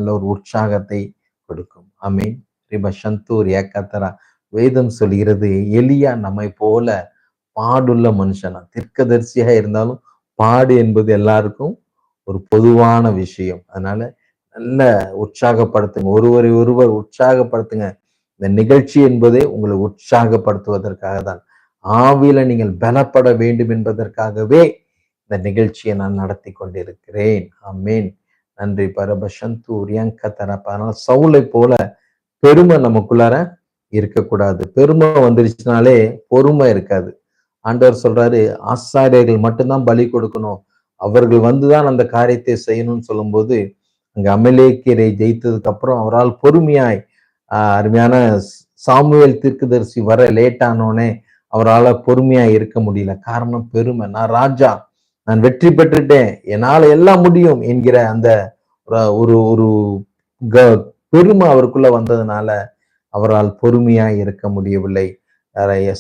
நல்ல ஒரு உற்சாகத்தை கொடுக்கும். ஆமென். ரிப சந்தூர் ஏக்கத்தரா. வேதம் சொல்கிறது எலியா நம்மை போல பாடுள்ள மனுஷனா. தீர்க்கதரிசியா இருந்தாலும் பாடு என்பது எல்லாருக்கும் ஒரு பொதுவான விஷயம். அதனால நல்ல உற்சாகப்படுத்துங்க. ஒருவரை ஒருவர் உற்சாகப்படுத்துங்க. இந்த நிகழ்ச்சி என்பதே உங்களை உற்சாகப்படுத்துவதற்காக தான். ஆவியில நீங்கள் பலப்பட வேண்டும் என்பதற்காகவே இந்த நிகழ்ச்சியை நான் நடத்தி கொண்டிருக்கிறேன். ஆமென். நன்றி பரபசந்து உரியங்க தரப்ப. அதனால சவுலை போல பெருமை நமக்குள்ளார இருக்கக்கூடாது. பெருமை வந்துருச்சுனாலே பொறுமை இருக்காது. ஆண்டவர் சொல்றாரு, ஆசாரியர்கள் மட்டும்தான் பலி கொடுக்கணும், அவர்கள் வந்துதான் அந்த காரியத்தை செய்யணும்னு சொல்லும்போது, அங்க அமலேக்கியரை ஜெயித்ததுக்கு அப்புறம் அவரால் பொறுமையாய் அருமையான சாமுவேல் தீர்க்கதரிசி வர லேட் ஆனோனே அவரால் பொறுமையா இருக்க முடியல. காரணம் பெருமை. நான் ராஜா, நான் வெற்றி பெற்றுட்டேன், என்னால எல்லாம் முடியும் என்கிற அந்த ஒரு ஒரு பெருமை அவருக்குள்ள வந்ததுனால அவரால் பொறுமையாய் இருக்க முடியவில்லை.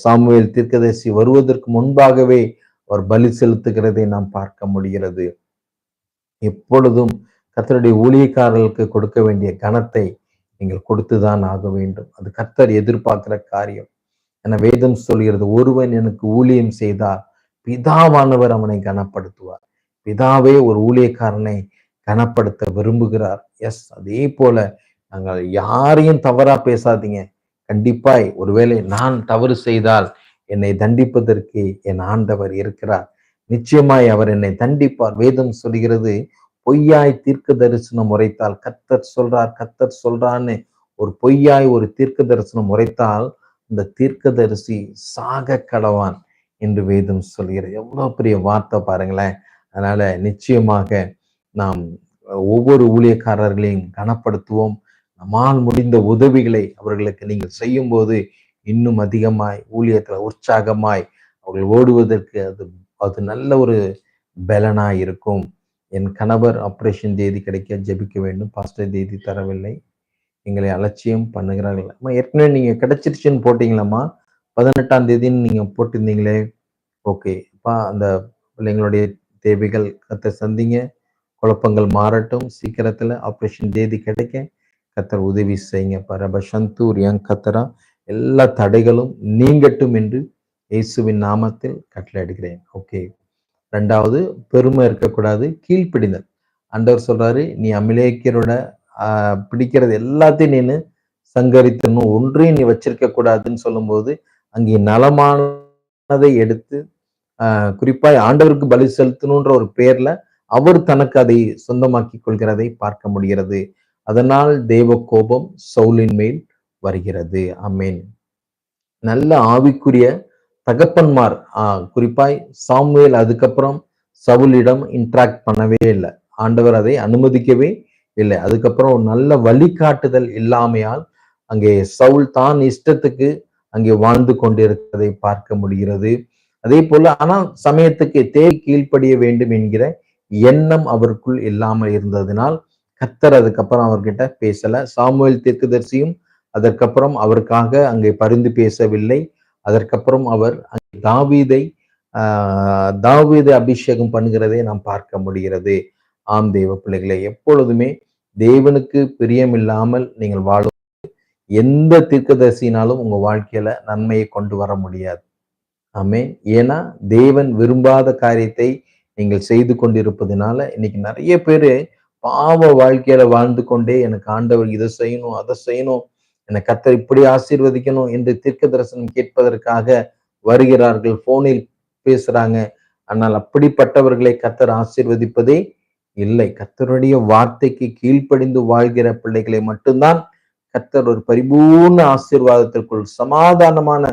சாமுவேல் தீர்க்கதரிசி வருவதற்கு முன்பாகவே அவர் பலி செலுத்துகிறதை நாம் பார்க்க முடிகிறது. எப்பொழுதும் கர்த்தருடைய ஊழியக்காரர்களுக்கு கொடுக்க வேண்டிய கனத்தை நீங்கள் கொடுத்துதான் ஆக வேண்டும். அது கர்த்தர் எதிர்பார்க்கிற காரியம். என வேதம் சொல்கிறது, ஒருவன் எனக்கு ஊழியம் செய்தால் பிதாவானவர் அவனை கனப்படுத்துவார். பிதாவே ஒரு ஊழியக்காரனை கனப்படுத்த விரும்புகிறார். எஸ், அதே போல நாங்கள் யாரையும் தவறா பேசாதீங்க. கண்டிப்பாய் ஒருவேளை நான் தவறு செய்தால் என்னை தண்டிப்பதற்கு என் ஆண்டவர் இருக்கிறார். நிச்சயமாய் அவர் என்னை தண்டிப்பார். வேதம் சொல்கிறது, பொய்யாய் தீர்க்க தரிசனம் உரைத்தால், கர்த்தர் சொல்றான்னு ஒரு பொய்யாய் ஒரு தீர்க்க தரிசனம் உரைத்தால் இந்த தீர்க்கதரிசி சாக கடவான் என்று வேதம் சொல்கிறது. எவ்வளவு பெரிய வார்த்தை பாருங்களேன். அதனால நிச்சயமாக நாம் ஒவ்வொரு ஊழியக்காரர்களையும் கனப்படுத்துவோம். நம்மால் முடிந்த உதவிகளை அவர்களுக்கு நீங்கள் செய்யும் போது இன்னும் அதிகமாய் ஊழியத்துல உற்சாகமாய் அவர்கள் ஓடுவதற்கு அது நல்ல ஒரு பலனாய் இருக்கும். என் கணவர் ஆபரேஷன் தேதி கிடைக்க ஜெபிக்க வேண்டும். பாஸ்டர் தேதி தரவில்லை, எங்களை அலட்சியம் பண்ணுகிறார்கள். அம்மா ஏற்கனவே நீங்க கிடைச்சிருச்சுன்னு போட்டீங்களாம்மா? 18ஆம் தேதின்னு நீங்க போட்டிருந்தீங்களே. ஓகே அப்பா, அந்த பிள்ளைங்களுடைய தேவைகள் கர்த்தர் சந்திங்க, குழப்பங்கள் மாறட்டும், சீக்கிரத்துல ஆபரேஷன் தேதி கிடைக்க கர்த்தர் உதவி செய்யுங்க. பரபசந்தூர் யங் கத்தரா, எல்லா தடைகளும் நீங்கட்டும் என்று இயேசுவின் நாமத்தில் கட்டளையிடுகிறேன். ஓகே. 2வது, பெருமை இருக்கக்கூடாது, கீழ்ப்பிடிதல். ஆண்டவர் சொல்றாரு, நீ அமலேக்கியரோட பிடிக்கிறது எல்லாத்தையும் நீனு சங்கரித்தணும், ஒன்றையும் நீ வச்சிருக்க கூடாதுன்னு சொல்லும்போது அங்கே நலமானதை எடுத்து குறிப்பாய் ஆண்டவருக்கு பலி செலுத்தணுன்ற ஒரு பேர்ல அவர் தனக்கு அதை சொந்தமாக்கி கொள்கிறதை பார்க்க முடிகிறது. அதனால் தேவ கோபம் சவுலின் மேல் வருகிறது. ஆமென். நல்ல ஆவிக்குரிய தகப்பன்மார் குறிப்பாய் சாமுவேல் அதுக்கப்புறம் சவுலிடம் இன்ட்ராக்ட் பண்ணவே இல்லை. ஆண்டவர் அதை அனுமதிக்கவே இல்லை. அதுக்கப்புறம் ஒரு நல்ல வழிகாட்டுதல் இல்லாமையால் அங்கே சவுல் தான் இஷ்டத்துக்கு அங்கே வாழ்ந்து கொண்டிருக்கிறதை பார்க்க முடிகிறது. அதே போல ஆனால் சமயத்துக்கு தேவை கீழ்ப்படிய வேண்டும் என்கிற எண்ணம் அவருக்குள் இல்லாமல் இருந்ததினால் கர்த்தர் அதுக்கப்புறம் அவர்கிட்ட பேசல. சாமுவேல் தீர்க்கதரிசியும் அதற்கப்புறம் அவருக்காக அங்கே பரிந்து பேசவில்லை. அதற்கப்புறம் அவர் தாவீதை அபிஷேகம் பண்ணுகிறதை நாம் பார்க்க முடிகிறது. ஆம் தேவ பிள்ளைகளை, எப்பொழுதுமே தேவனுக்கு பிரியமில்லாமல் நீங்கள் வாழும் எந்த தீர்க்கதரிசினாலும் உங்க வாழ்க்கையில நன்மையை கொண்டு வர முடியாது. ஆமென். ஏன்னா தேவன் விரும்பாத காரியத்தை நீங்கள் செய்து கொண்டிருப்பதனால இன்னைக்கு நிறைய பேரு பாவ வாழ்க்கையில வாழ்ந்து கொண்டே எனக்கு ஆண்டவர் இதை செய்யணும், அதை செய்யணும், என்னை கர்த்தர் இப்படி ஆசீர்வதிக்கணும் என்று தீர்க்க தரிசனம் கேட்பதற்காக வருகிறார்கள், போனில் பேசுறாங்க. ஆனால் அப்படிப்பட்டவர்களை கர்த்தர் ஆசீர்வதிப்பதே இல்லை. கர்த்தருடைய வார்த்தைக்கு கீழ்ப்படிந்து வாழ்கிற பிள்ளைகளை மட்டும்தான் கர்த்தர் ஒரு பரிபூர்ண ஆசீர்வாதத்திற்குள், சமாதானமான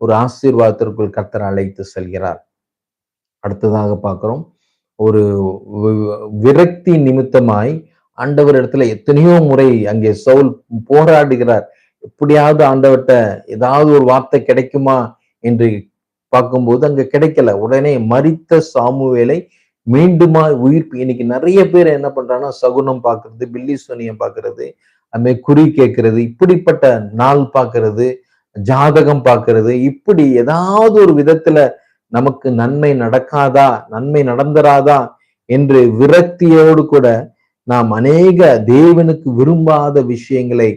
ஒரு ஆசீர்வாதத்திற்குள் கர்த்தர் அழைத்து செல்கிறார். அடுத்ததாக பார்க்கிறோம், ஒரு விரக்தி நிமித்தமாய் ஆண்டவர் இடத்துல எத்தனையோ முறை அங்கே சவுல் போராடுகிறார். எப்படியாவது ஆண்டவர்கிட்ட ஏதாவது ஒரு வார்த்தை கிடைக்குமா என்று பார்க்கும்போது அங்க கிடைக்கல. உடனே மரித்த சாமுவேலை மீண்டுமா உயிர்ப்பு. இன்னைக்கு நிறைய பேர் என்ன பண்றாங்கன்னா, சகுனம் பார்க்கறது, பில்லி சூனியம் பார்க்கறது, அதுமாதிரி குறி கேட்கறது, இப்படிப்பட்ட நாள் பார்க்கறது, ஜாதகம் பார்க்கறது, இப்படி ஏதாவது ஒரு விதத்துல நமக்கு நன்மை நடக்காதா, நன்மை நடந்துராதா என்று விரக்தியோடு கூட நாம் அநேக தேவனுக்கு விரும்பாத விஷயங்களை